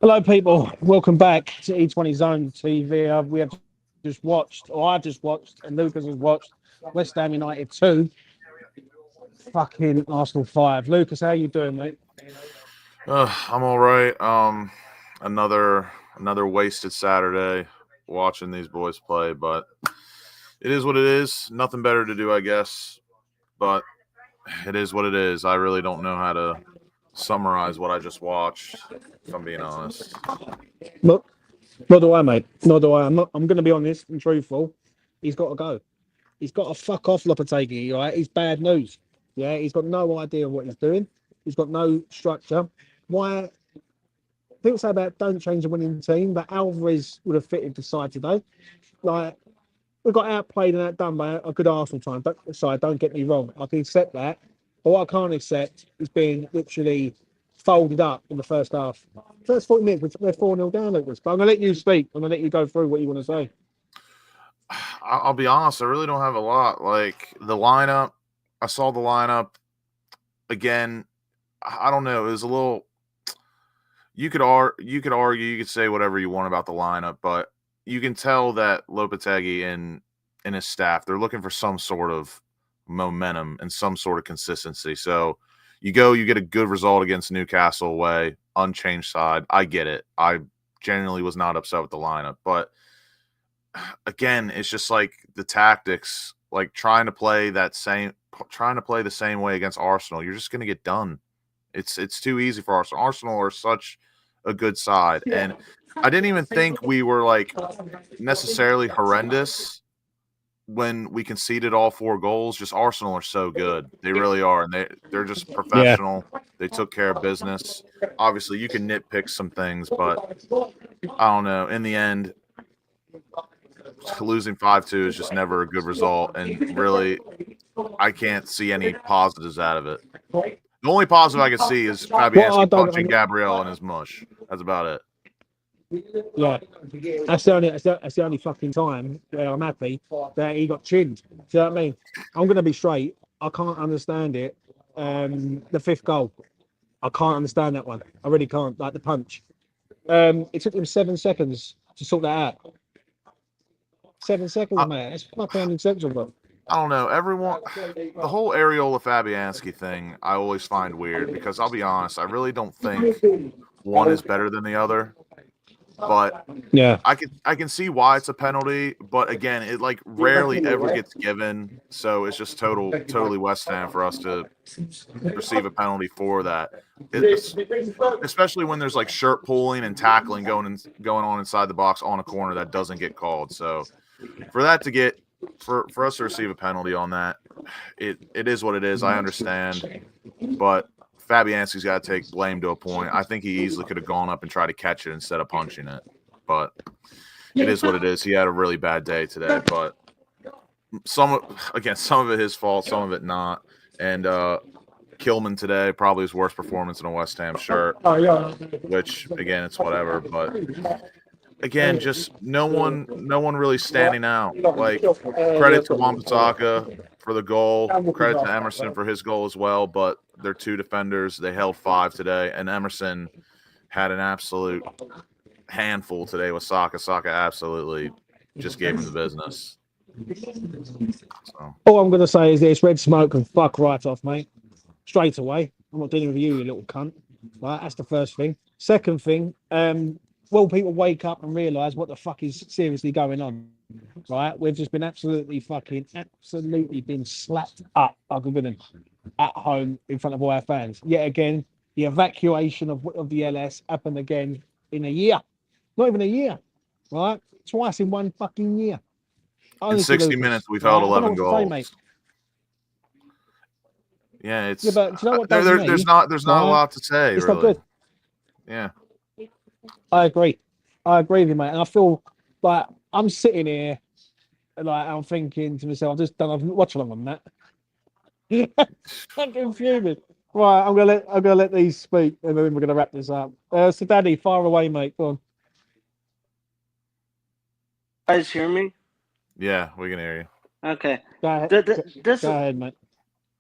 Hello, people. Welcome back to E20 Zone TV. We have just watched, or I've just watched, and Lucas has watched West Ham United 2, fucking Arsenal 5. Lucas, how you doing, mate? I'm all right. Another wasted Saturday watching these boys play, but it is what it is. Nothing better to do, I guess. But it is what it is. I really don't know how to summarize what I just watched, if I'm being honest. Look, nor do I, mate. Nor do I. I'm going to be honest and truthful. He's got to go. He's got to fuck off, Lopetegui. Right? He's bad news. Yeah, he's got no idea what he's doing. He's got no structure. Why? People say about don't change a winning team, but Alvarez would have fitted the side today. Like, we got outplayed and outdone by a good Arsenal side. Don't get me wrong. I can accept that. But what I can't accept is being literally folded up in the first half. First 40 minutes, we're 4-0 down, Lucas. But I'm going to let you speak. I'm going to let you go through what you want to say. I'll be honest, I really don't have a lot. Like, the lineup, I saw the lineup. Again, I don't know. It was a little – you could argue, you could say whatever you want about the lineup, but you can tell that Lopetegui and his staff, they're looking for some sort of momentum and some sort of consistency. So you get a good result against Newcastle away, unchanged side. I get it. I genuinely was not upset with the lineup. But again, it's just like the tactics, like trying to play the same way against Arsenal. You're just going to get done. It's too easy for Arsenal. Arsenal are such a good side. And I didn't even think we were like necessarily horrendous when we conceded all 4 goals. Just Arsenal are so good. They really are. And they're just professional. Yeah. They took care of business. Obviously, you can nitpick some things, but I don't know. In the end, losing 5-2 is just never a good result. And really, I can't see any positives out of it. The only positive I can see is Fabianski punching Gabriel in his mush. That's about it. Yeah, that's the only fucking time where I'm happy that he got chinned. Do you know what I mean? I'm going to be straight. I can't understand it. The 5th goal, I can't understand that one. I really can't. Like the punch. It took him 7 seconds to sort that out. 7 seconds, mate. That's fucking unacceptable. I don't know. The whole Areola Fabianski thing, I always find weird because I'll be honest, I really don't think one is better than the other. But yeah, I can see why it's a penalty, but again, it like rarely ever gets given. So it's just totally West Ham for us to receive a penalty for that. Especially when there's like shirt pulling and tackling going on inside the box on a corner that doesn't get called. So for that to get for us to receive a penalty on that, it is what it is. I understand, but Fabianski's got to take blame to a point. I think he easily could have gone up and tried to catch it instead of punching it. But it is what it is. He had a really bad day today. But some of it his fault, some of it not. And Kilman today, probably his worst performance in a West Ham shirt. Which, again, it's whatever. But again, just no one really standing out. Like, credit to Wan-Bissaka for the goal. Credit to Emerson for his goal as well. But they're 2 defenders. They held 5 today. And Emerson had an absolute handful today with Saka. Saka absolutely just gave him the business. So. All I'm going to say is this: red smoke and fuck right off, mate. Straight away. I'm not dealing with you little cunt. Right? That's the first thing. Second thing, will people wake up and realise what the fuck is seriously going on? Right? We've just been absolutely been slapped up like a villain at home in front of all our fans. Yet again, the evacuation of the LS happened again in a year. Not even a year. Right? Twice in one fucking year. In 60 minutes, we've held 11 goals. Say, yeah, it's. Yeah, but do you know what there's not a lot to say. It's really. not good. Yeah. I agree with you, mate. And I feel like I'm sitting here, like I'm thinking to myself, I've watched along on that. I'm fuming. Right, I'm gonna let these speak, and then we're gonna wrap this up. So, Daddy, far away, mate. Go on. Guys, hear me? Yeah, we can hear you. Okay. Go ahead, This go ahead, mate.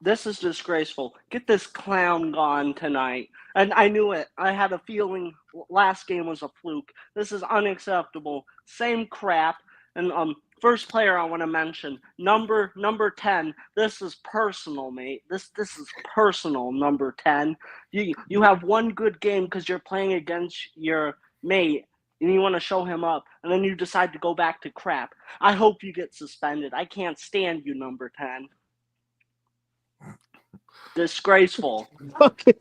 this is disgraceful. Get this clown gone tonight. And I knew it. I had a feeling last game was a fluke. This is unacceptable. Same crap. And first player I want to mention, number 10. This is personal, mate. This is personal, number 10. You have one good game because you're playing against your mate and you want to show him up, and then you decide to go back to crap. I hope you get suspended. I can't stand you, number 10. Disgraceful. Fucking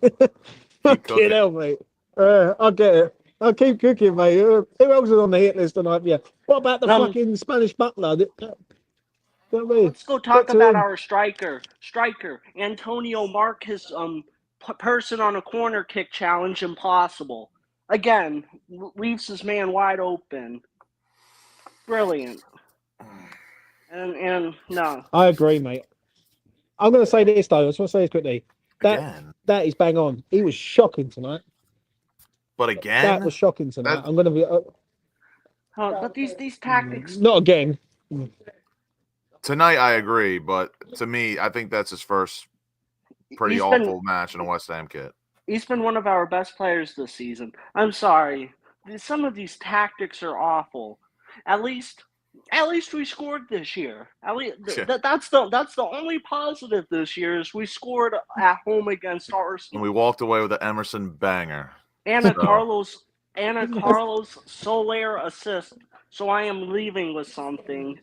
cooking. hell, mate. I'll get it. I'll keep cooking, mate. Who else is on the hit list tonight? Yeah. What about the fucking Spanish butler? Let's go talk about our striker. Antonio Marquez person on a corner kick challenge impossible. Again, leaves his man wide open. Brilliant. And no. I agree, mate. I'm going to say this, though. I just want to say this quickly. That is bang on. He was shocking tonight. But again? That was shocking tonight. I'm going to be... but these tactics... Not again. Tonight, I agree. But to me, I think that's his first pretty awful match in a West Ham kit. He's been one of our best players this season. I'm sorry. Some of these tactics are awful. At least we scored this year. At least that's the only positive this year is we scored at home against Arsenal. And we walked away with an Emerson banger. Anna Carlos Soler assist. So I am leaving with something.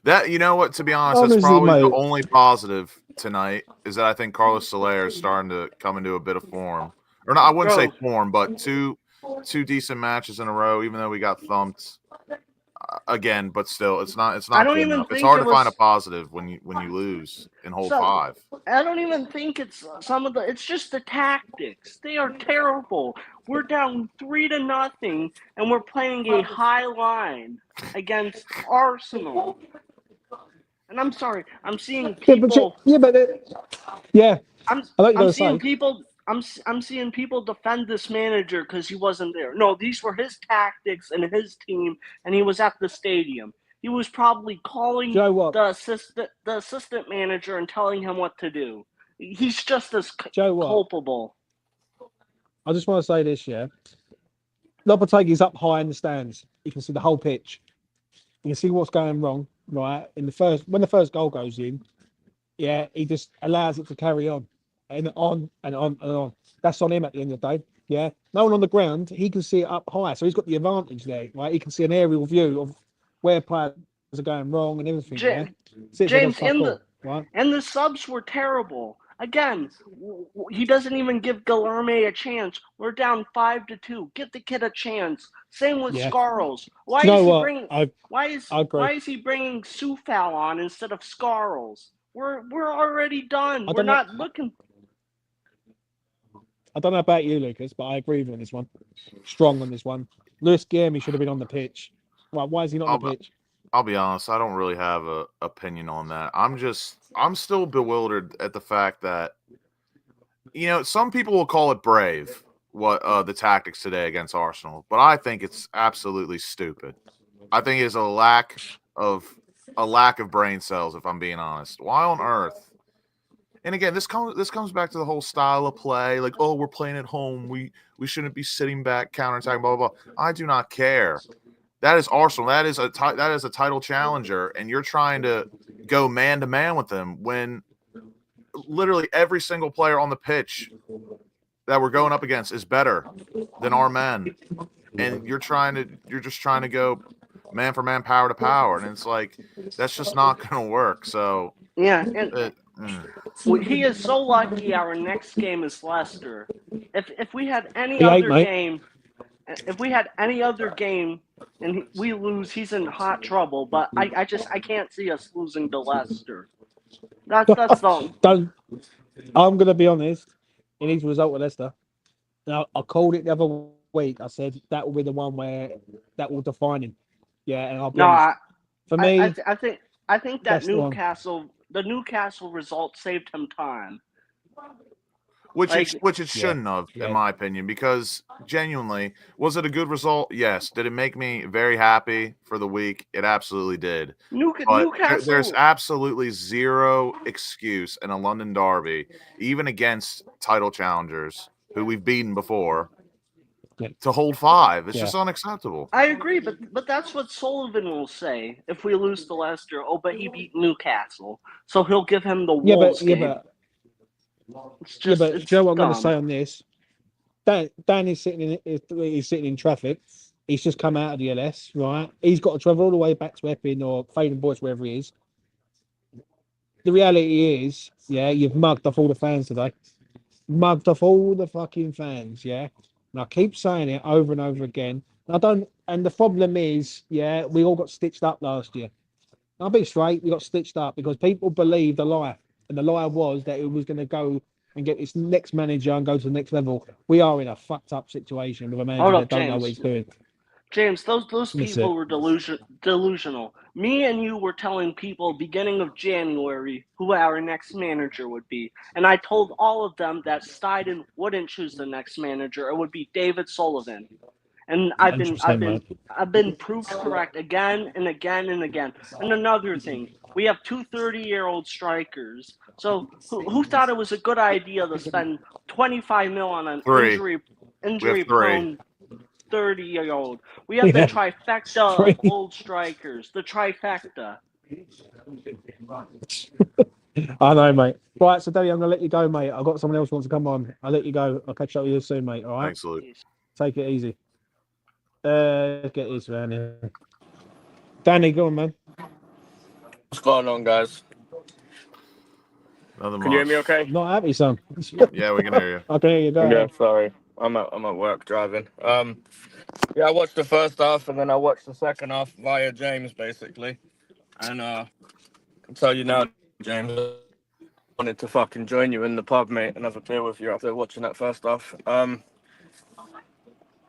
That, you know what, to be honest, Honestly, that's probably mate, the only positive tonight is that I think Carlos Soler is starting to come into a bit of form. Or not, I wouldn't say form, but two decent matches in a row, even though we got thumped again, but still, it's not good enough. It's hard to find a positive when you lose in hole 5. I don't even think it's it's just the tactics. They are terrible. We're down 3-0 and we're playing a high line against Arsenal. And I'm sorry, I'm seeing people. I'm seeing people defend this manager because he wasn't there. No, these were his tactics and his team, and he was at the stadium. He was probably calling the assistant manager and telling him what to do. He's just as culpable. I just want to say this, yeah. Lopetegui's up high in the stands. You can see the whole pitch. You can see what's going wrong, right? When the first goal goes in, yeah, he just allows it to carry on. And on and on and on. That's on him at the end of the day. Yeah. No one on the ground, he can see it up high. So he's got the advantage there, right? He can see an aerial view of where players are going wrong and everything. James, and the subs were terrible. Again, he doesn't even give Guilherme a chance. We're down 5-2. Get the kid a chance. Same with Scarles. Why is he bringing Soufal on instead of Scarles? We're already done. We're not looking. I don't know about you, Lucas, but I agree with you on this one. Strong on this one. Lewis Guilherme should have been on the pitch. Well, why is he not on the pitch? I'll be honest, I don't really have an opinion on that. I'm still bewildered at the fact that, some people will call it brave, what the tactics today against Arsenal, but I think it's absolutely stupid. I think it's a lack of brain cells, if I'm being honest. Why on earth? And again, this comes back to the whole style of play. Like, oh, we're playing at home. We shouldn't be sitting back, counterattacking, blah, blah, blah. I do not care. That is Arsenal. That is a title challenger, and you're trying to go man-to-man with them when literally every single player on the pitch that we're going up against is better than our men. And you're just trying to go man for man, power to power, and it's like that's just not going to work. So yeah, he is so lucky. Our next game is Leicester. If we had any other game, and we lose, he's in hot trouble. But I can't see us losing to Leicester. That's the. I'm going to be honest. He needs a result with Leicester. Now, I called it the other week. I said that will be the one where that will define him. Yeah, and I'll be honest. For me, I think that the Newcastle result saved him time. Which Like, it shouldn't have, in my opinion, because genuinely, was it a good result? Yes. Did it make me very happy for the week? It absolutely did. But Newcastle. there's absolutely zero excuse in a London derby, even against title challengers who we've beaten before, to hold 5. It's just unacceptable. I agree, but that's what Sullivan will say if we lose to Leicester. Oh, but he beat Newcastle, so he'll give him the Wolves game. It's just, do you know what I'm going to dumb. say on this? Dan is sitting in traffic. He's just come out of the LS, right? He's got to travel all the way back to Epping or Faden Boys, wherever he is. The reality is, you've mugged off all the fans today. Mugged off all the fucking fans, And I keep saying it over and over again. And the problem is, we all got stitched up last year. I'll be straight, we got stitched up because people believed the lie. And the lie was that it was going to go and get this next manager and go to the next level. We are in a fucked up situation with a manager that don't know what he's doing. James, those people were delusional. Me and you were telling people beginning of January who our next manager would be. And I told all of them that Steiden wouldn't choose the next manager. It would be David Sullivan. And I've been proved correct again and again and again. And another thing, we have 2 30-year-old strikers. So who thought it was a good idea to spend 25 mil on an injury-prone 30-year-old? We have the trifecta of old strikers. The trifecta. I know, mate. Right, so Daddy, I'm gonna let you go, mate. I've got someone else who wants to come on. I'll let you go. I'll catch up with you soon, mate. All right. Thanks, Luke. Take it easy. Let's get this around here. Danny, go on, man. What's going on, guys? Nothing Can you hear me okay? Not happy, son. Yeah, we can hear you. I can hear you. Go ahead. Yeah, sorry. I'm at work driving. I watched the first half and then I watched the second half via James, basically. And I'll tell you now, James, I wanted to fucking join you in the pub, mate, and have a beer with you after watching that first half.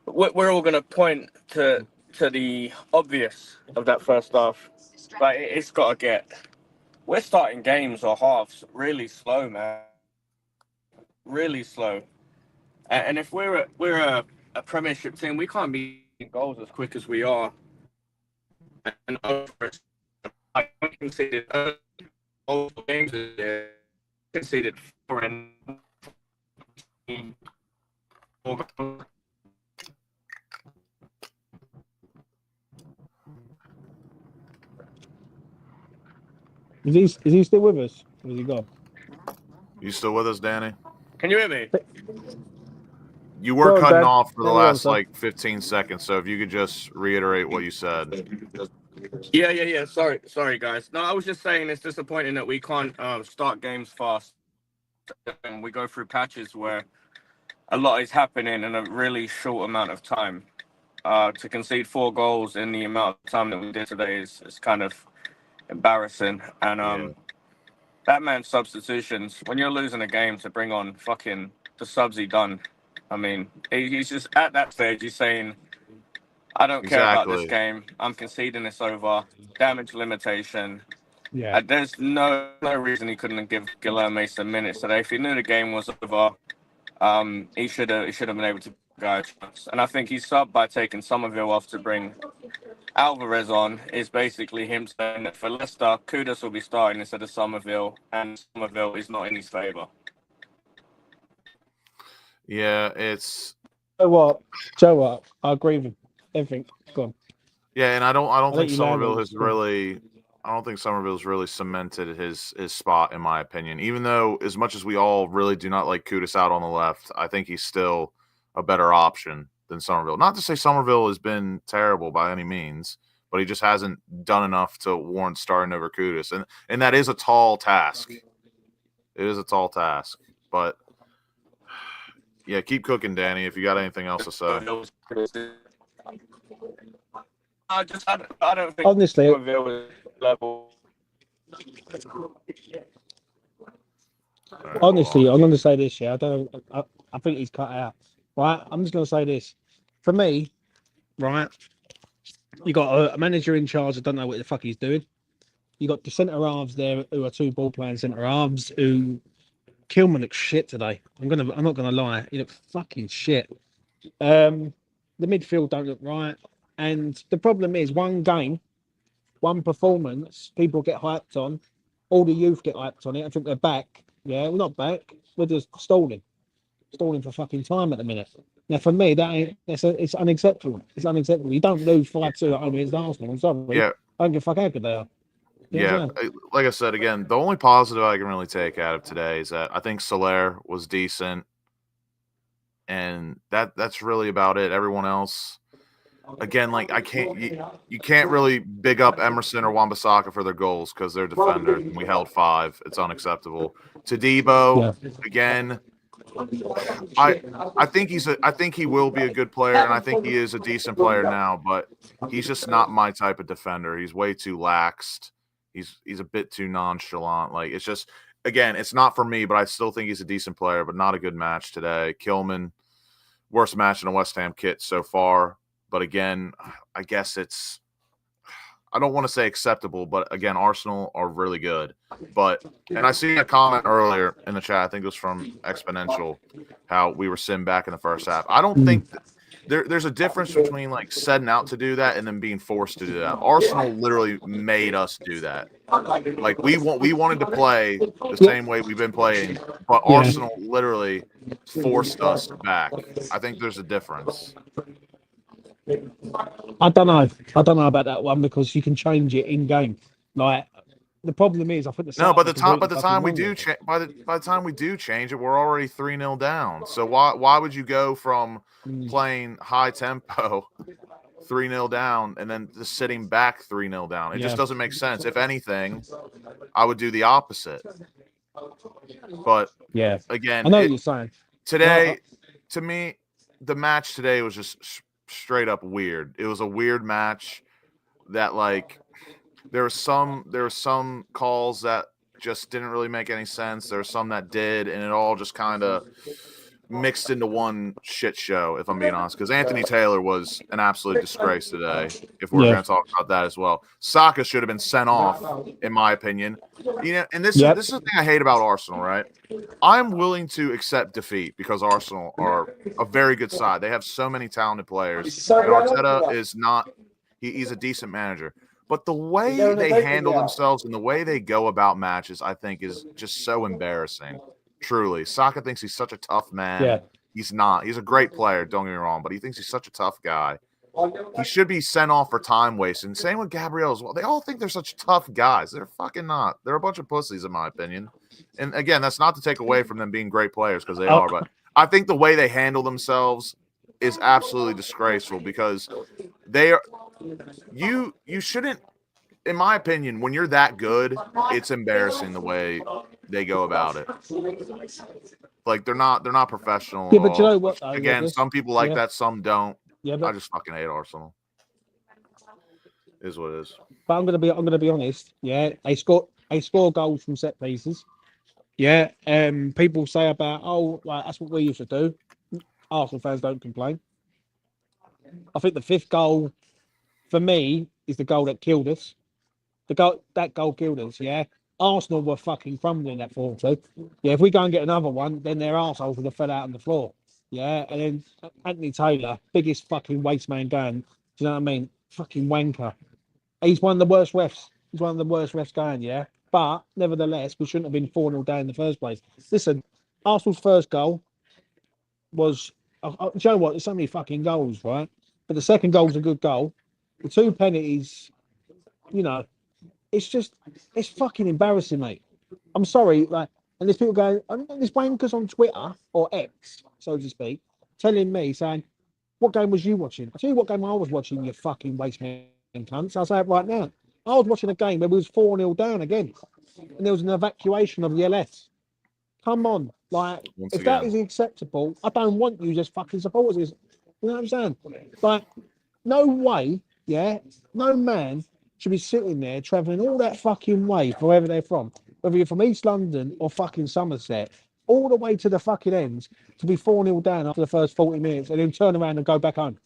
We're all going to point to the obvious of that first half. But it's got to get... We're starting games or halves really slow, man. Really slow. And if we're a Premiership team, we can't be goals as quick as we are. And I conceded all games this year. Conceded 4 and 4 goals. Is he still with us? Or has he gone? You still with us, Danny? Can you hear me? You were Go on, cutting Dan. off for the Carry on, last sir. 15 seconds, so if you could just reiterate what you said. Yeah. Sorry, guys. No, I was just saying it's disappointing that we can't start games fast. And we go through patches where a lot is happening in a really short amount of time. To concede 4 goals in the amount of time that we did today is kind of embarrassing. And that man's substitutions, when you're losing a game, to bring on fucking the subs he done. I mean, he's just at that stage, he's saying, I don't care about this game. I'm conceding this over. Damage limitation. Yeah. There's no reason he couldn't give Guilherme some minutes today. If he knew the game was over, he should have been able to go a chance. And I think he subbed by taking Somerville off to bring Alvarez on. Is basically him saying that for Leicester, Kudus will be starting instead of Somerville, and Somerville is not in his favour. Yeah, it's... Joe, what? I agree with everything. Go on. Yeah, and I don't think Somerville has Cool. really... I don't think Somerville's really cemented his spot, in my opinion. Even though, as much as we all really do not like Kudus out on the left, I think he's still a better option than Somerville. Not to say Somerville has been terrible by any means, but he just hasn't done enough to warrant starting over Kudus. And that is a tall task. It is a tall task. But, yeah, keep cooking, Danny, if you got anything else to say. I don't think Honestly, Somerville is level. Honestly, I'm going to say this. Yeah, I think he's cut out. Right, I'm just going to say this. For me, right, you got a manager in charge that don't know what the fuck he's doing. You got the centre halves there who are 2 ball playing centre halves who Kilman looks shit today. I'm not gonna lie. He looks fucking shit. The midfield don't look right, and the problem is one game, one performance. People get hyped on. All the youth get hyped on it. I think they're back. Yeah, we're not back. We're just stalling for fucking time at the minute. Now, for me, it's unacceptable. It's unacceptable. You don't lose 5-2 at home against Arsenal. I'm sorry. Yeah. I don't give a fuck how good they are. You know what I'm saying? Like I said, again, the only positive I can really take out of today is that I think Soler was decent, and that's really about it. Everyone else, again, like you can't really big up Emerson or Wan-Bissaka for their goals because they're defenders. And we held 5. It's unacceptable. Todibo, again, I think he will be a good player, and I think he is a decent player now, but he's just not my type of defender. He's way too laxed. He's a bit too nonchalant. Like, it's just, again, it's not for me, but I still think he's a decent player, but not a good match today. Kilman, worst match in a West Ham kit so far. But again, I guess it's, I don't want to say acceptable, but again, Arsenal are really good. And I see a comment earlier in the chat, I think it was from Exponential, how we were sim back in the first half. I don't think there's a difference between like setting out to do that and then being forced to do that. Arsenal literally made us do that. Like we wanted to play the same way we've been playing, but Arsenal literally forced us back. I think there's a difference. I don't know about that one because you can change it in game. Like, the problem is, I think by the time we do change it, we're already 3-0 down. So why would you go from playing high tempo 3-0 down and then just sitting back 3-0 down? It just doesn't make sense. If anything, I would do the opposite. But again, I know what you're saying. Today, to me, the match today was just straight up weird. It was a weird match that, like, there were some calls that just didn't really make any sense. There were some that did, and it all just kind of mixed into one shit show, if I'm being honest. Because Anthony Taylor was an absolute disgrace today, if we're going to talk about that as well. Saka should have been sent off, in my opinion. You know, and this is the thing I hate about Arsenal, right? I'm willing to accept defeat because Arsenal are a very good side. They have so many talented players. And Arteta is not – he's a decent manager. But the way they handle themselves and the way they go about matches, I think, is just so embarrassing. Truly. Saka thinks he's such a tough man. Yeah. He's not. He's a great player, don't get me wrong, but he thinks he's such a tough guy. He should be sent off for time wasting. Same with Gabriel as well. They all think they're such tough guys. They're fucking not. They're a bunch of pussies, in my opinion. And again, that's not to take away from them being great players, because they are, but I think the way they handle themselves is absolutely disgraceful, because they are you shouldn't, in my opinion, when you're that good, it's embarrassing the way they go about it. Like, they're not professional. Yeah, but you know what? Again, some people like that, some don't. Yeah, but I just fucking hate Arsenal. Is what it is. But I'm gonna be honest. Yeah, they score goals from set pieces. Yeah, people say about that's what we used to do. Arsenal fans don't complain. I think the 5th goal for me is the goal that killed us. That goal killed us. Yeah, Arsenal were fucking crumbling that 4-2. Yeah, if we go and get another one, then their arseholes would have fell out on the floor. Yeah, and then Anthony Taylor, biggest fucking waste man going. Do you know what I mean? Fucking wanker. He's one of the worst refs. He's one of the worst refs going, yeah? But, nevertheless, we shouldn't have been 4-0 down in the first place. Listen, Arsenal's first goal was... do you know what? There's so many fucking goals, right? But the second goal was a good goal. The 2 penalties, you know, it's fucking embarrassing, mate. I'm sorry, like... And there's people going, there's wankers on Twitter, or X, so to speak, telling me, saying, what game was you watching? I'll tell you what game I was watching, you fucking waste man cunts. I'll say it right now. I was watching a game where we was 4-0 down again, and there was an evacuation of the LS. Come on. Like, if that is acceptable, I don't want you just fucking supporters. You know what I'm saying? Like, no way, yeah, no man should be sitting there travelling all that fucking way from wherever they're from. Whether you're from East London or fucking Somerset, all the way to the fucking ends, to be 4-0 down after the first 40 minutes and then turn around and go back home.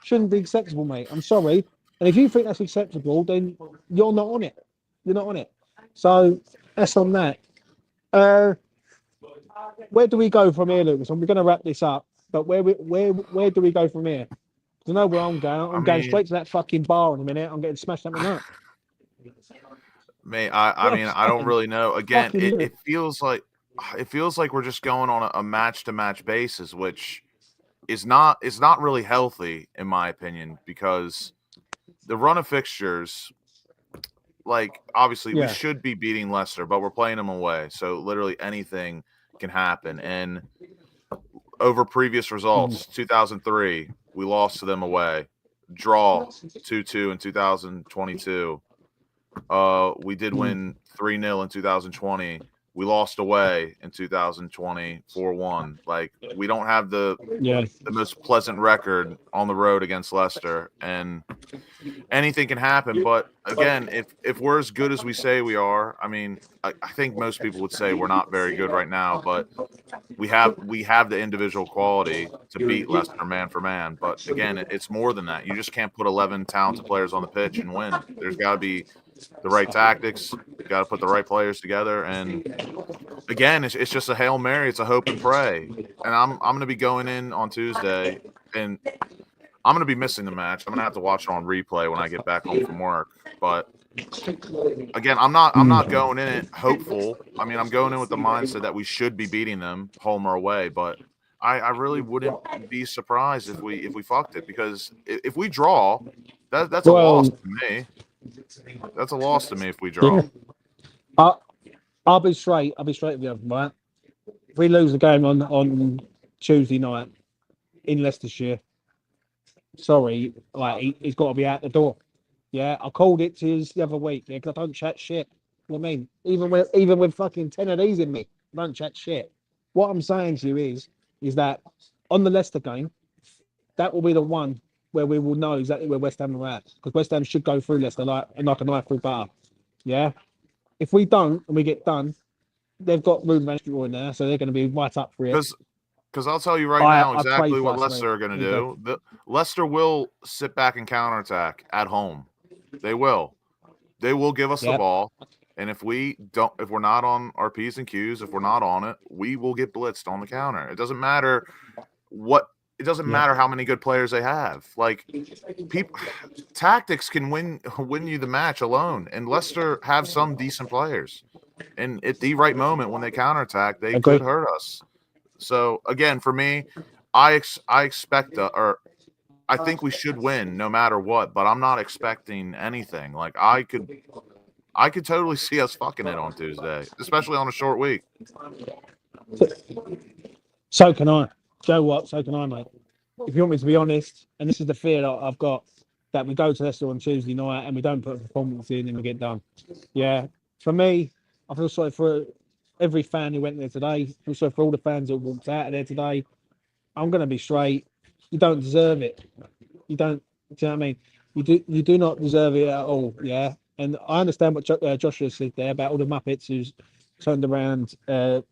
Shouldn't be acceptable, mate. I'm sorry. And if you think that's acceptable, then you're not on it. You're not on it. So that's on that. where do we go from here, Lucas? And we're going to wrap this up. But where do we go from here? I know where I'm going. I'm going straight to that fucking bar in a minute. I'm getting smashed up in that. Mate, I mean, I don't really know. Again, it feels like we're just going on a match to match basis, which is not really healthy in my opinion, because the run of fixtures, like obviously we should be beating Leicester, but we're playing them away, so literally anything can happen. And over previous results, 2003 we lost to them away, draw 2-2 in 2022. We did win 3-0 in 2020. We lost away in 2020 4-1. Like, we don't have the most pleasant record on the road against Leicester, and anything can happen. But again, if we're as good as we say we are, I mean, I think most people would say we're not very good right now, but we have the individual quality to beat Leicester man for man. But again, it's more than that. You just can't put 11 talented players on the pitch and win. There's got to be the right tactics. You got to put the right players together. And again, it's just a Hail Mary. It's a hope and pray. And I'm going to be going in on Tuesday, and I'm going to be missing the match. I'm going to have to watch it on replay when I get back home from work. But again, I'm not going in it hopeful. I mean, I'm going in with the mindset that we should be beating them home or away. But I really wouldn't be surprised if we fucked it, because if we draw, that's a loss to me. That's a loss to me if we draw. I'll be straight with you, right? If we lose the game on Tuesday night in Leicestershire, sorry, like he's got to be out the door. Yeah, I called it to his the other week. Yeah, because I don't chat shit. You know what I mean? Even with fucking 10 of these in me, I don't chat shit. What I'm saying to you is that on the Leicester game, that will be the one where we will know exactly where West Ham are at, because West Ham should go through Leicester like a knife through butter. Yeah, if we don't and we get done, they've got Ruben Van Nistelrooy in there, so they're going to be right up for it. Because I'll tell you right now exactly what Leicester are going to do. Leicester will sit back and counterattack at home. They will. They will give us the ball, and if we're not on our P's and Q's, if we're not on it, we will get blitzed on the counter. It doesn't matter matter how many good players they have. Like, tactics can win you the match alone, and Leicester have some decent players. And at the right moment when they counterattack, they could hurt us. So again, for me, I expect I think we should win no matter what, but I'm not expecting anything. Like, I could totally see us fucking it on Tuesday, especially on a short week. So can I. Joe, what? So can I, mate. If you want me to be honest, and this is the fear that I've got, that we go to Leicester on Tuesday night and we don't put a performance in and we get done. Yeah. For me, I feel sorry for every fan who went there today. I feel sorry for all the fans that walked out of there today. I'm going to be straight. You don't deserve it. You don't. Do you know what I mean? You do not deserve it at all. Yeah. And I understand what Joshua said there about all the Muppets who's turned around and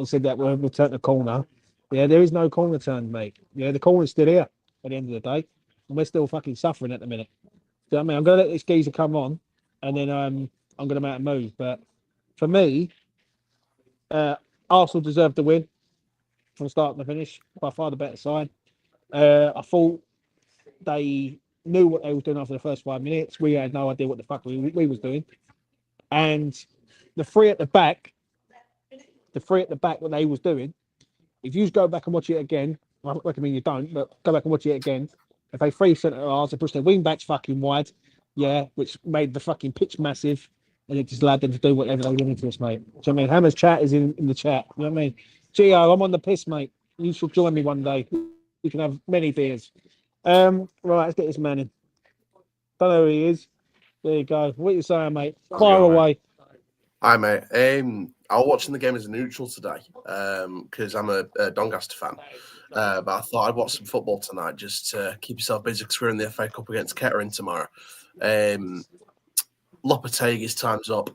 said that we'll turn the corner. Yeah, there is no corner turned, mate. Yeah, the corner's still here at the end of the day, and we're still fucking suffering at the minute. Do you know what I mean? I'm going to let this geezer come on, and then I'm going to make a move. But for me, Arsenal deserved the win from start to finish, by far the better side. I thought they knew what they were doing after the first 5 minutes. We had no idea what the fuck we was doing. And the three at the back, what they was doing, if you go back and watch it again, I recommend you don't, but go back and watch it again. If they free centre halves, they push their wing backs fucking wide, yeah, which made the fucking pitch massive, and it just allowed them to do whatever they wanted to us, mate. Do you know what I mean? Hammer's chat is in the chat. You know what I mean? Gio, I'm on the piss, mate. You should join me one day. We can have many beers. Right, let's get this man in. Don't know who he is. There you go. What are you saying, mate? Fire away. Hi, mate. I was watching the game as a neutral today because I'm a Doncaster fan. But I thought I'd watch some football tonight just to keep yourself busy because we're in the FA Cup against Kettering tomorrow. Lopetegui's time's up.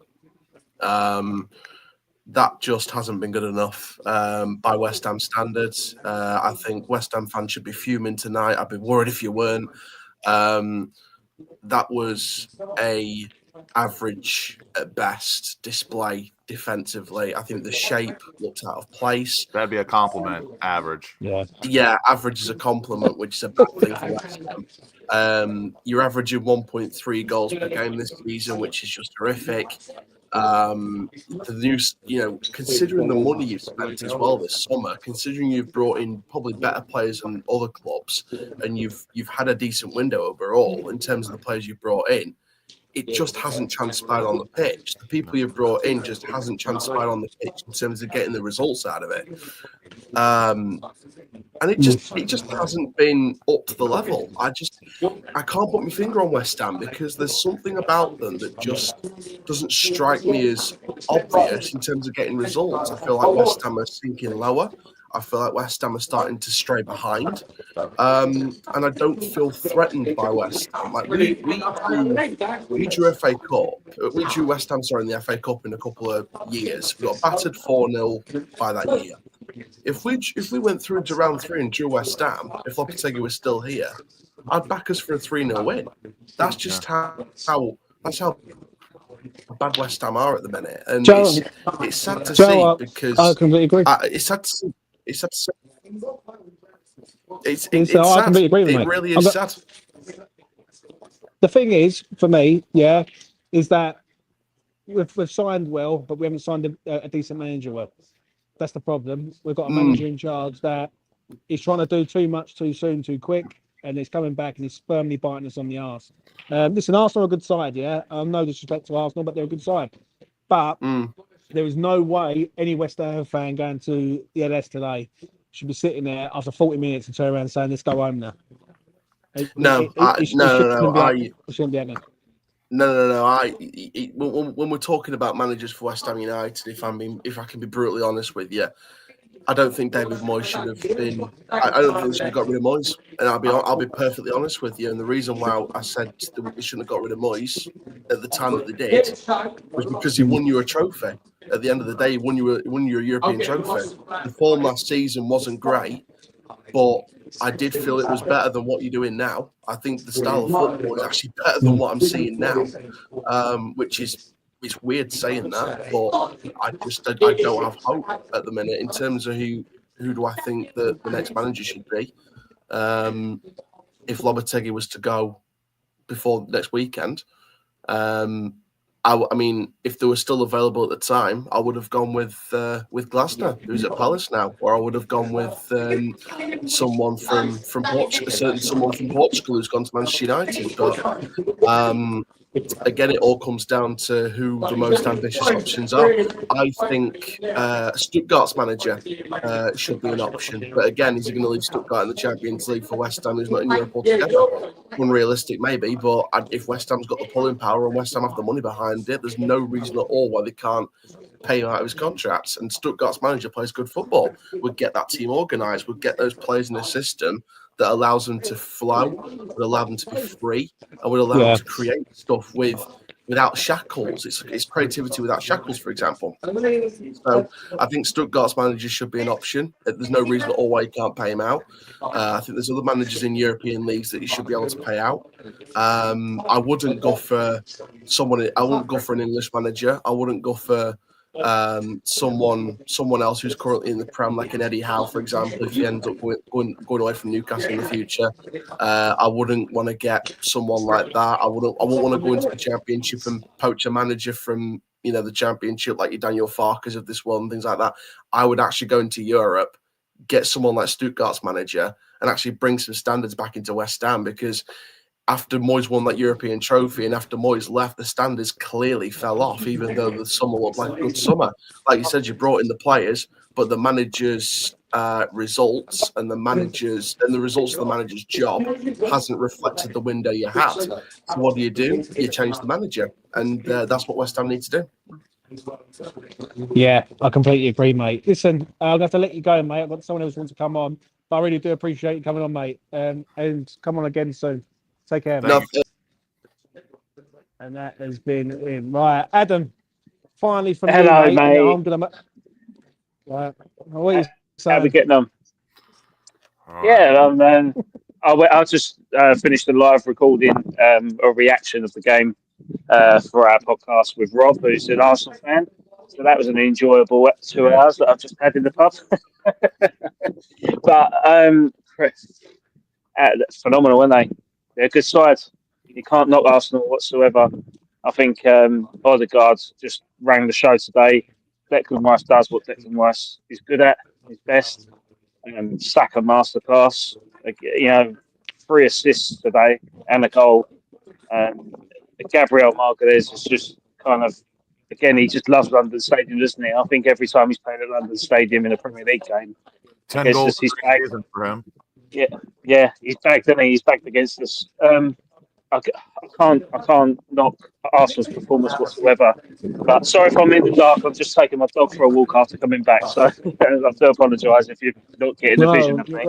That just hasn't been good enough by West Ham standards. I think West Ham fans should be fuming tonight. I'd be worried if you weren't. That was a average at best display defensively. I think the shape looked out of place. That'd be a compliment. Average. Yeah, average is a compliment, which is a bad thing for West Ham. You're averaging 1.3 goals per game this season, which is just horrific. The news, considering the money you've spent as well this summer, considering you've brought in probably better players than other clubs, and you've had a decent window overall in terms of the players you've brought in, it just hasn't transpired on the pitch. The people you've brought in just hasn't transpired on the pitch in terms of getting the results out of it. And it just hasn't been up to the level. I can't put my finger on West Ham because there's something about them that just doesn't strike me as obvious in terms of getting results. I feel like West Ham are sinking lower. I feel like West Ham are starting to stray behind, and I don't feel threatened by West Ham. Like we drew FA Cup, we drew West Ham in the FA Cup in a couple of years. We got battered 4-0 by that year. If we went through to round 3 and drew West Ham, if Lopetegui was still here, I'd back us for a 3-0 win. That's just how bad West Ham are at the minute, and it's sad to see because I completely agree. It's sad to see. It's sad. It's I sad. completely agree with It mate. really is sad. The thing is, for me, is that we've signed well, but we haven't signed a decent manager well. That's the problem. We've got a manager in charge that is trying to do too much too soon, too quick, and it's coming back and it's firmly biting us on the arse. Listen, Arsenal are a good side, no disrespect to Arsenal, but they're a good side. But there is no way any West Ham fan going to the LS today should be sitting there after 40 minutes and turn around saying, let's go home now. No. When we're talking about managers for West Ham United, if I can be brutally honest with you, I don't think David Moyes should have been. I don't think they should have got rid of Moyes, and I'll be perfectly honest with you. And the reason why I said they shouldn't have got rid of Moyes at the time that they did was because he won you a trophy. At the end of the day, he won you a European trophy. The form last season wasn't great, but I did feel it was better than what you're doing now. I think the style of football is actually better than what I'm seeing now, which is. It's weird saying that, but I don't have hope at the minute in terms of who do I think that the next manager should be. If Lopetegui was to go before next weekend, I mean, if they were still available at the time, I would have gone with Glasner, who's at Palace now, or I would have gone with someone from Portugal, someone from Portugal who's gone to Manchester United. But again, it all comes down to who the most ambitious options are. I think Stuttgart's manager should be an option. But again, is he going to leave Stuttgart in the Champions League for West Ham, who's not in Europe altogether? Unrealistic, maybe. But if West Ham's got the pulling power and West Ham have the money behind it, there's no reason at all why they can't pay him out of his contracts. And Stuttgart's manager plays good football. Would get that team organised. Would get those players in a system that allows them to flow, would allow them to be free, and would allow them to create stuff without shackles. It's creativity without shackles, for example. So I think Stuttgart's manager should be an option. There's no reason at all why you can't pay him out. I think there's other managers in European leagues that you should be able to pay out. I wouldn't go for someone. I wouldn't go for an English manager. I wouldn't go for someone else who's currently in the Prem, like an Eddie Howe, for example. If he ends up going away from Newcastle in the future, I wouldn't want to get someone like that. I wouldn't want to go into the Championship and poach a manager from the Championship, like your Daniel Farkers of this world and things like that. I would actually go into Europe, get someone like Stuttgart's manager, and actually bring some standards back into West Ham, because after Moyes won that European trophy and after Moyes left, the standards clearly fell off, even though the summer looked like a good summer. Like you said, you brought in the players, but the manager's results and the results of the manager's job hasn't reflected the window you had. So what do? You change the manager, and that's what West Ham need to do. Yeah, I completely agree, mate. Listen, I'm going to have to let you go, mate. I've got someone else wants to come on, but I really do appreciate you coming on, mate. And come on again soon. Take care, mate. And that has been in. Right, Adam, finally from Hello, you, mate. I'm gonna. Right, what are you saying? How are we getting on? Yeah, I'll just finish the live recording, a reaction of the game for our podcast with Rob, who's an Arsenal fan. So that was an enjoyable 2 hours that I've just had in the pub. But phenomenal, aren't they? They're a good side. You can't knock Arsenal whatsoever. I think Odegaard just rang the show today. Declan Rice does what Declan Rice is good at, his best. Saka masterclass. Like, 3 assists today and a goal. Gabriel Martinez is just kind of, again, he just loves London Stadium, doesn't he? I think every time he's played at London Stadium in a Premier League game, 10 goals he's in season for him. Yeah, he's back, isn't he? He's back against us. I can't knock Arsenal's performance whatsoever. But sorry if I'm in the dark. I'm just taking my dog for a walk after coming back, so I do apologise if you're not getting the vision of me.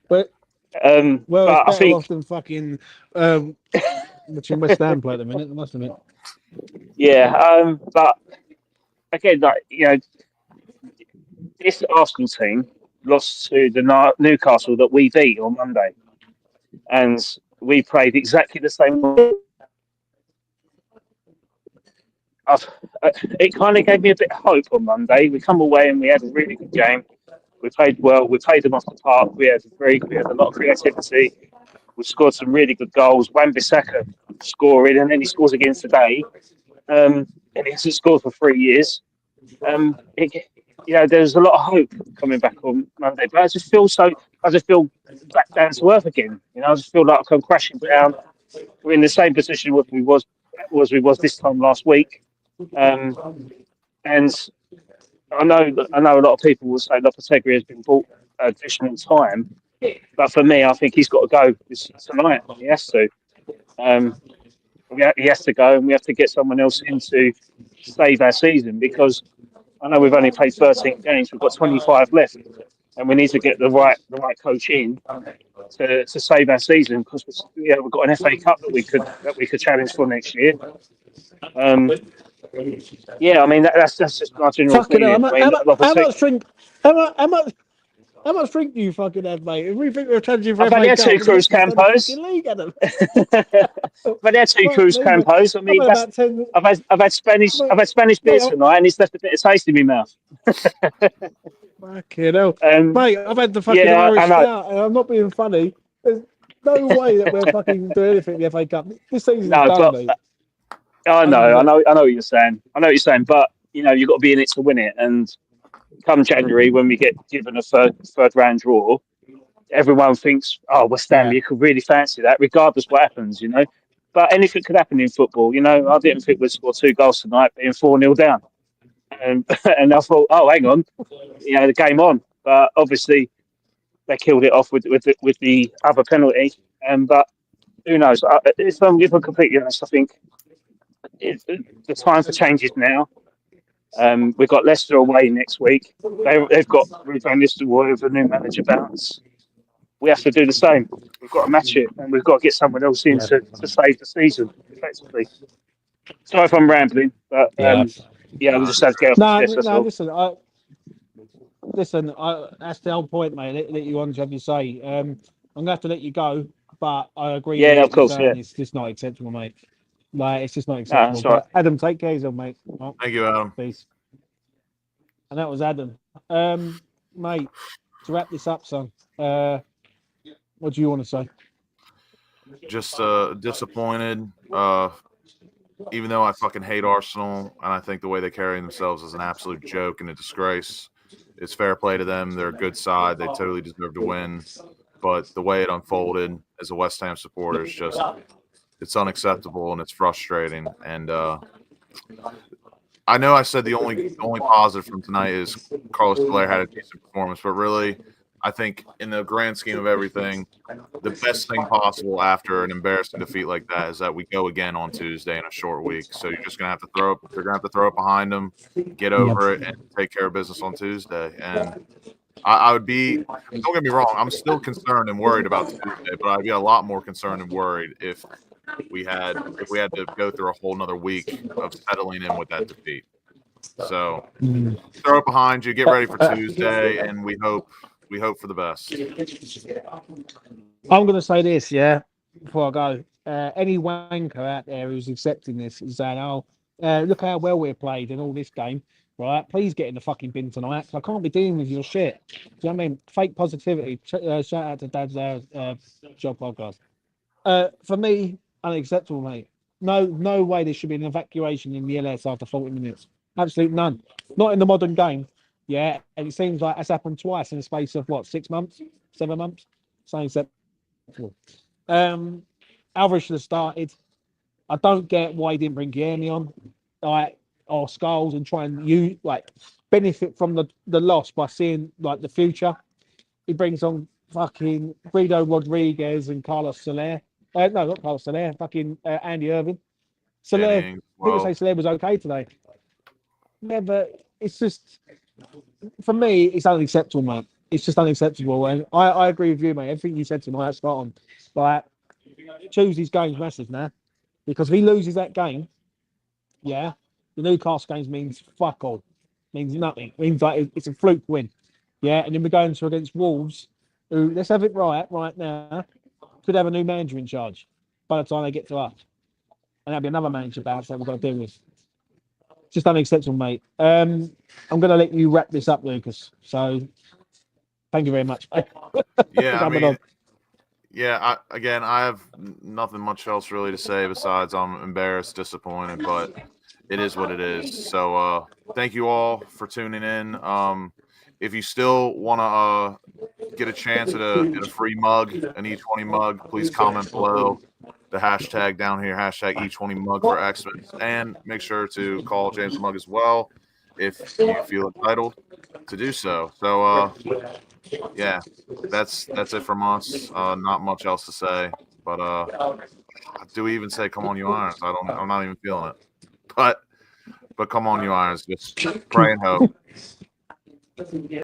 But But it's I better think off than fucking watching West Ham play at the minute, I must admit. yeah. But again, this Arsenal team lost to the Newcastle that we beat on Monday, and we played exactly the same way. It kind of gave me a bit of hope on Monday. We come away and we had a really good game. We played well. We played them off the park. We had a lot of creativity. We scored some really good goals. Wan-Bissaka scoring, and then he scores again today. And he hasn't scored for 3 years. There's a lot of hope coming back on Monday, but I just feel back down to earth again. I just feel like I'm crashing down. We're in the same position as we was this time last week, and I know a lot of people will say Lopetegui has been bought additional time, but for me, I think he's got to go tonight. He has to. He has to go, and we have to get someone else in to save our season, because I know we've only played 13 games. We've got 25 left, and we need to get the right coach in to save our season, because we've got an FA Cup that we could challenge for next year. I mean that's just my general Fucking hell, opinion. how much drink do you fucking have, mate? If we think we're challenging for I've only FA had Cup, 2 Cruz Campos. I've only had 2 Cruz Campos. I mean, I've had Spanish beer tonight, and it's left a bit of taste in my mouth. Fucking hell, mate! I've had the fucking Irish Stout, and I'm not being funny. There's no way that we're fucking doing anything in the FA Cup. This season's done, mate. I know what you're saying. But you've got to be in it to win it. And come January, when we get given a third round draw, everyone thinks, "Oh, West Ham, you could really fancy that," regardless what happens, But anything could happen in football, I didn't think we'd score 2 goals tonight, being 4-0 down, and I thought, "Oh, hang on, the game on." But obviously, they killed it off with the other penalty. But who knows? If I'm completely honest, I think the time for change is now. We've got Leicester away next week. They've got Ruben Nistelrooy with a new manager bounce. We have to do the same. We've got to match it, and we've got to get someone else in to save the season, effectively. Sorry if I'm rambling, but we just have to get off this. Listen, that's the whole point, mate. Let you on, have you say. I'm gonna have to let you go, but I agree. Yeah, of course. It's just not acceptable, mate. Like, it's just not acceptable. Right. Adam, take care of yourself, mate. Thank you, Adam. Peace. And that was Adam. Mate, to wrap this up, son, what do you want to say? Just disappointed. Even though I fucking hate Arsenal, and I think the way they carry themselves is an absolute joke and a disgrace. It's fair play to them. They're a good side. They totally deserve to win. But the way it unfolded as a West Ham supporter is just, it's unacceptable and it's frustrating. And I know I said the only positive from tonight is Carlos Soler had a decent performance, but really, I think in the grand scheme of everything, the best thing possible after an embarrassing defeat like that is that we go again on Tuesday in a short week. So you're just gonna have to throw it behind them, get over it, and take care of business on Tuesday. And I would be, don't get me wrong, I'm still concerned and worried about Tuesday, but I'd be a lot more concerned and worried if we had to go through a whole nother week of settling in with that defeat. So throw it behind you, get ready for Tuesday, and we hope for the best. I'm going to say this, before I go. any wanker out there who's accepting this is saying, "Oh, look how well we're played in all this game." Right? Please get in the fucking bin tonight. 'Cause I can't be dealing with your shit. Do you know what I mean? Fake positivity. Shout out to Dad's job podcast. For me, unacceptable, mate. No way there should be an evacuation in the LS after 40 minutes. Absolute none. Not in the modern game. Yeah, and it seems like that's happened twice in the space of what, 6 months, 7 months. So unacceptable. Alvarez should have started. I don't get why he didn't bring Guilherme on, like, or Skulls, and try and benefit from the loss by seeing like the future. He brings on fucking Guido Rodriguez and Carlos Soler. No, not Carlos Soler. Fucking Andy Irvin. Soler. Danny, People well, say Soler was okay today. Yeah, but it's just, for me, it's unacceptable, mate. It's just unacceptable, and I agree with you, mate. Everything you said tonight, spot on. Like, choose his games massive now, because if he loses that game, yeah, the Newcastle games means fuck all, means nothing. Means like it's a fluke win, yeah. And then we're going to against Wolves, who, let's have it right now, could have a new manager in charge by the time they get to us, and that'll be another manager bounce that we've got to deal with. Just unacceptable, mate. I'm going to let you wrap this up, Lucas. So, thank you very much. yeah, I mean, yeah. I have nothing much else really to say besides I'm embarrassed, disappointed, but it is what it is. So, thank you all for tuning in. If you still want to get a chance at a free mug, an E20 mug, please comment below. The hashtag down here, hashtag E20 mug for Xmas, and make sure to call James Mug as well if you feel entitled to do so. So, yeah, that's it from us. Not much else to say, but do we even say "Come on, you Irons"? I'm not even feeling it. But come on, you Irons. Just pray and hope.